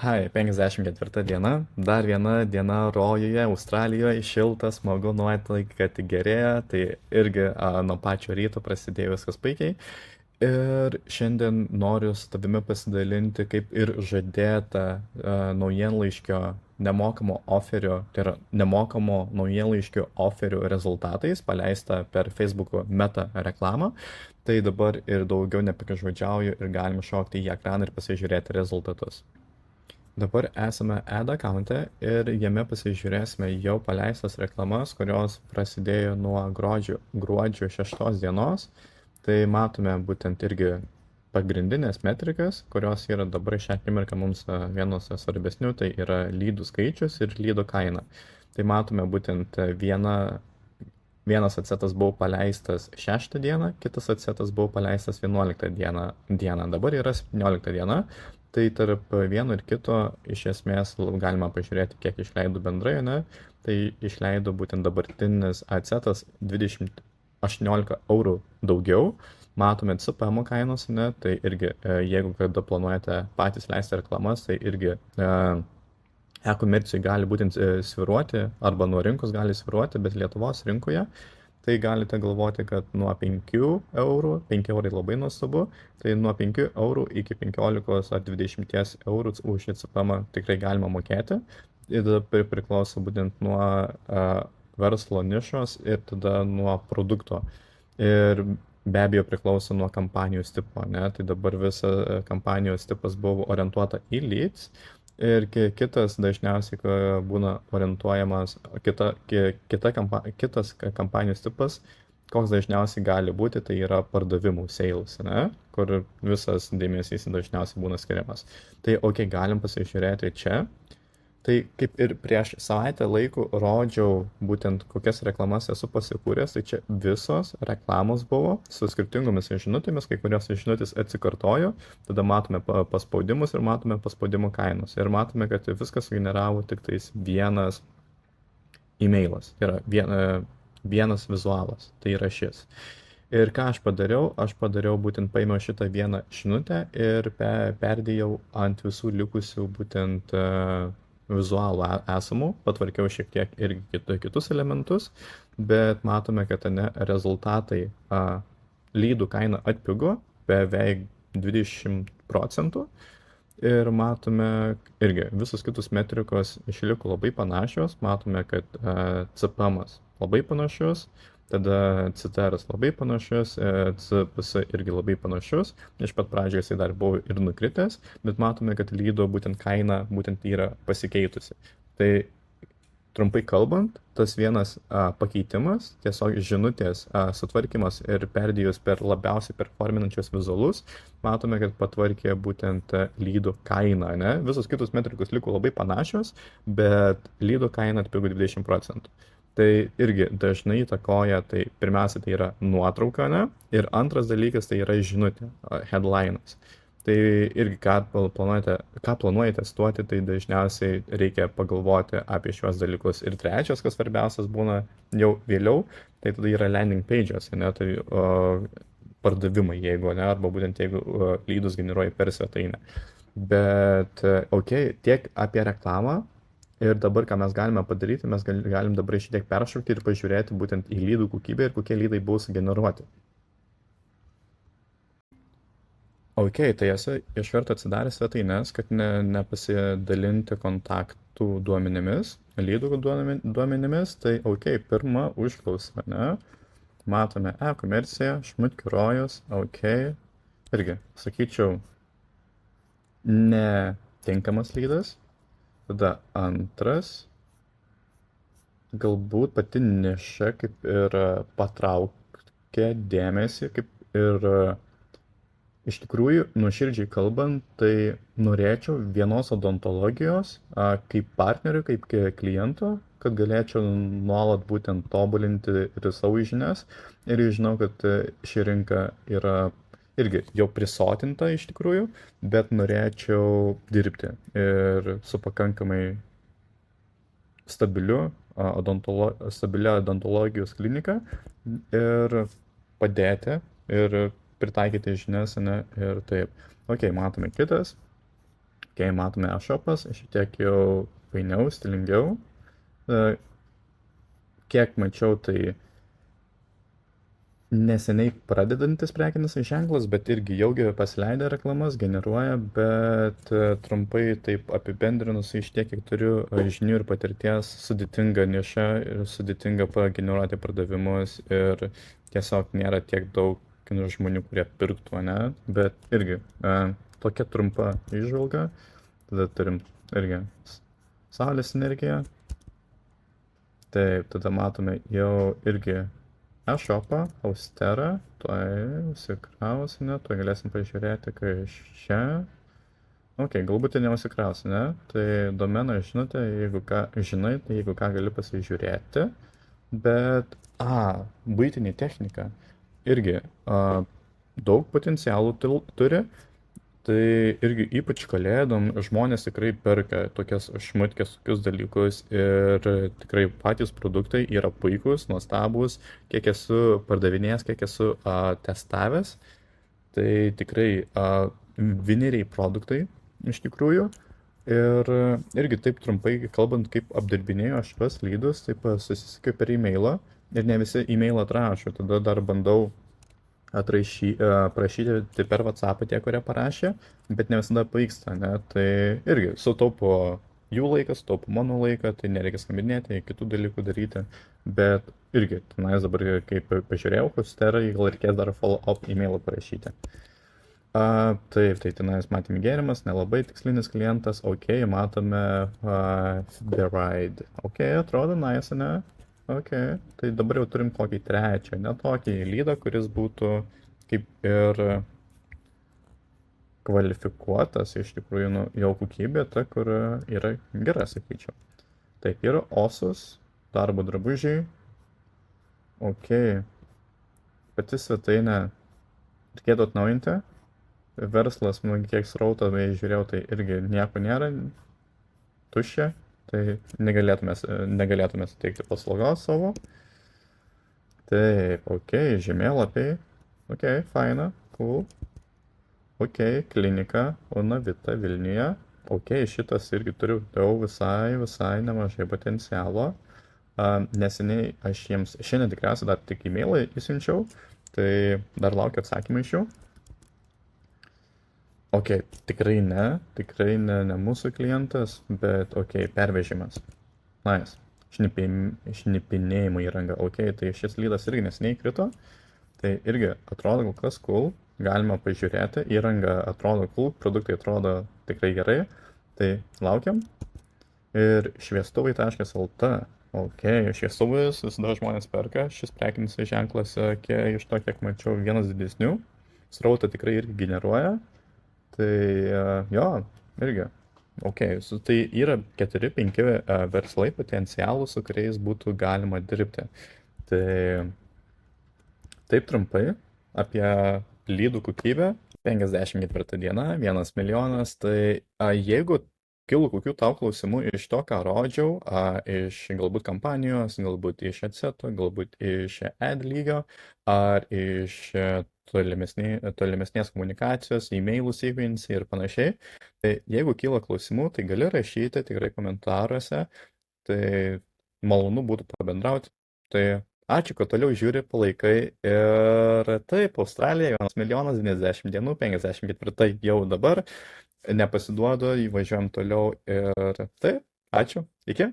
Hai, 54 diena, dar viena diena rojuje, Australijoje, šilta, smagu, nuotaika tik gerėja, tai irgi nuo pačio ryto prasidėjo viskas puikiai. Ir šiandien noriu su tavimi pasidalinti, kaip ir žadėta naujienlaiškio nemokamo oferio, tai yra nemokamo naujienlaiškio oferio rezultatais, paleista per Facebook'o meta reklamą. Tai dabar ir daugiau nepiktžodžiauju ir galim šokti į ekraną ir pasižiūrėti rezultatus. Dabar esame ad account'e ir jame pasižiūrėsime jau paleistas reklamas, kurios prasidėjo nuo gruodžio 6 dienos. Tai matome būtent irgi pagrindinės metrikas, kurios yra dabar šią akimirką mums vienos svarbesnių, tai yra lydų skaičius ir lydų kaina. Tai matome būtent vienas atsetas buvo paleistas 6 dieną, kitas atsetas buvo paleistas 11 dieną. Dabar yra 17 diena. Tai tarp vieno ir kito iš esmės galima pažiūrėti, kiek išleido bendrai, ne? Tai išleido būtent dabartinis atsetas 18 eurų daugiau. Matome CPM kainos, ne? Tai irgi, jeigu kada planuojate patys leisti reklamas, tai irgi e-komercijai gali būtent sviruoti, arba nuo rinkos gali sviruoti, bet Lietuvos rinkoje tai galite galvoti, kad nuo 5 eurų, 5 eurai labai nuostabu, tai nuo 5 eurų iki 15 ar 20 eurų už CPM tikrai galima mokėti. Ir tada priklauso būtent nuo verslo nišos ir tada nuo produkto. Ir be abejo priklauso nuo kampanijos tipo, ne? Tai dabar visa kampanijos tipas buvo orientuota į leads. Ir kitas dažniausiai būna orientuojamas, kitas kampanijos tipas, koks dažniausiai gali būti, tai yra pardavimų sales, ne? Kur visas dėmesys dažniausiai būna skiriamas. Tai galim pasižiūrėti čia. Tai kaip ir prieš savaitę laikų rodžiau būtent kokias reklamas esu pasikūręs, tai čia visos reklamos buvo su skirtingomis žinutėmis, kai kurios žinutės atsikartojo, tada matome paspaudimus ir matome paspaudimų kainos. Ir matome, kad viskas generavo tik tais vienas e-mailas, tai yra vienas vizualas, tai yra šis. Ir ką aš padariau būtent paėmiau šitą vieną žinutę ir perdėjau ant visų likusių būtent vizualų esamų, patvarkiau šiek tiek ir kitus elementus, bet matome, kad rezultatai lydų kaina atpigo beveik 20% ir matome irgi visus kitus metrikos išliko labai panašios, matome, kad CPM-as labai panašios, tada CTR-as labai panašius, CPS irgi labai panašius, iš pat pradžioje jisai dar buvo ir nukritęs, bet matome, kad lydo būtent kaina būtent yra pasikeitusi. Tai trumpai kalbant, tas vienas pakeitimas, tiesiog žinutės sutvarkymas ir perdėjus per labiausiai performinančius vizualus, matome, kad patvarkė būtent lydo kainą, ne? Visos kitos metrikos liko labai panašios, bet lydo kaina atpigo 20%. Tai irgi dažnai įtakoja, tai pirmiausia tai yra nuotrauka, ne? Ir antras dalykas tai yra žinutė, headlinas. Tai irgi ką planuojate testuoti, tai dažniausiai reikia pagalvoti apie šios dalykus. Ir trečias, kas svarbiausias būna jau vėliau, tai tada yra landing pages, ne? Tai pardavimai, jeigu, ne? Arba būtent jeigu lydus generuoja per svetainę. Bet, tiek apie reklamą. Ir dabar, ką mes galime padaryti, mes galim dabar šiek tiek peršokti ir pažiūrėti būtent į lydų kokybę ir kokie lydai buvo sugeneruoti. Tai esu iš karto atsidaręs svetaines, kad nepasidalinti kontaktų duomenimis, lydų duomenimis. Tai pirma užklausa, ne? Matome e-komerciją, šmutkių rojus, irgi, sakyčiau, netinkamas lydas. Tada antras, galbūt pati niša kaip ir patraukė dėmesį, kaip ir iš tikrųjų, nuoširdžiai kalbant, tai norėčiau vienos odontologijos kaip partnerių, kaip kliento, kad galėčiau nuolat būtent tobulinti ir savo žinias. Ir žinau, kad ši rinka yra irgi jau prisotinta iš tikrųjų, bet norėčiau dirbti ir su pakankamai stabilia odontologijos klinika ir padėti ir pritaikyti žinias, ne, ir taip. Matome kitas. Kai matome e-shopas, šiek tiek jau painiau, stilingiau. E, Kiek mačiau, tai neseniai pradedantis prekinis ženklas, bet irgi jaugi pasileidę reklamas, generuoja, bet trumpai taip apibendrinus, iš tiek, kiek turiu žinių ir patirties, sudėtinga niša ir sudėtinga pageneruoti pardavimus ir tiesiog nėra tiek daug žmonių, kurie pirktų, ne? Bet irgi tokia trumpa įžvalga. Tada turim irgi saulės energiją. Taip, tada matome jau irgi e-shopą, austerą, tuoj užsikrausime, tuoj galėsim pažiūrėti, kai iš čia. Ok, galbūt ir neusikrausi, ne? Tai domeną žinote, jeigu ką žinai, tai jeigu ką gali pasižiūrėti. Bet, buitinė technika irgi daug potencialų turi. Tai irgi ypač kalėdom žmonės tikrai perka tokias šmutkės, tokius dalykus ir tikrai patys produktai yra puikūs, nuostabūs, kiek esu pardavinėjęs, kiek esu testavęs. Tai tikrai vineriai produktai iš tikrųjų. Ir irgi taip trumpai kalbant, kaip apdirbinėjau aš tuos lydus, taip susisiekiau per e-mailą ir ne visi e-mailą atrašo, tada dar bandau prašyti per WhatsAppą tie, kurie parašė, bet ne visada pavyksta, ne? Tai irgi sutaupo jų laiką, sutaupo mano laiką, tai nereikia skambinėti, kitų dalykų daryti, bet irgi, tenais dabar, kaip pažiūrėjau, Hosterai, gal reikės dar follow-up e-mailą parašyti. Taip, tai tenais matėme gėrimas, nelabai tikslinis klientas, ok, matome The Ride, ok, atrodo nice, ne? Ok, tai dabar jau turim kokį trečią, ne tokį lydą, kuris būtų kaip ir kvalifikuotas, iš tikrųjų, nu, jau kokybė ta, kur yra gera, sakyčiau. Taip, yra Osus, darbo drabužiai. Ok, pati svetainė reikėtų atnaujinti. Verslas, nu, kiek srautą žiūrėjau, tai irgi nieko nėra, tuščia. Tai negalėtume suteikti paslaugos savo. Taip, ok, žemėlapiai. Ok, faina, cool. Ok, klinika Onavita Vilniuje. Ok, šitas irgi turiu jau visai nemažai potencialo. Neseniai aš jiems, šiandien tikriausiai dar tik e-mailą įsiunčiau, tai dar laukiu atsakymą iš jų. Ok, tikrai ne mūsų klientas, bet ok, pervežimas. Nice. Šnipinėjimo įranga. Ok, tai šis lydas irgi neseniai krito. Tai irgi atrodo kol kas cool. Galima pažiūrėti. Įranga atrodo cool, produktai atrodo tikrai gerai. Tai laukiam. Ir šviestuvai.lt. Ok, šviestuvus visada žmonės perka. Šis prekinis ženklas, iš to, kiek mačiau, vienas didesnių. Srautą tikrai irgi generuoja. Tai jo, irgi. Ok, tai yra 4-5 verslai potencialų, su kuriais būtų galima dirbti. Tai taip trumpai apie lydų kokybę. 54 diena, 1 milijonas. Tai jeigu kilo kokių tau klausimų iš to, ką rodžiau, iš galbūt kampanijos, galbūt iš adseto, galbūt iš ad lygio, ar iš tolimesnės komunikacijos, e-mailų sequence ir panašiai. Tai jeigu kyla klausimų, tai gali rašyti tikrai komentaruose, tai malonu būtų pabendrauti. Tai ačiū, kad toliau žiūri, palaikai ir taip, Australija, 1 milijonas 90 dienų, 54 jau dabar, nepasiduodu, įvažiuojam toliau ir taip, ačiū, iki.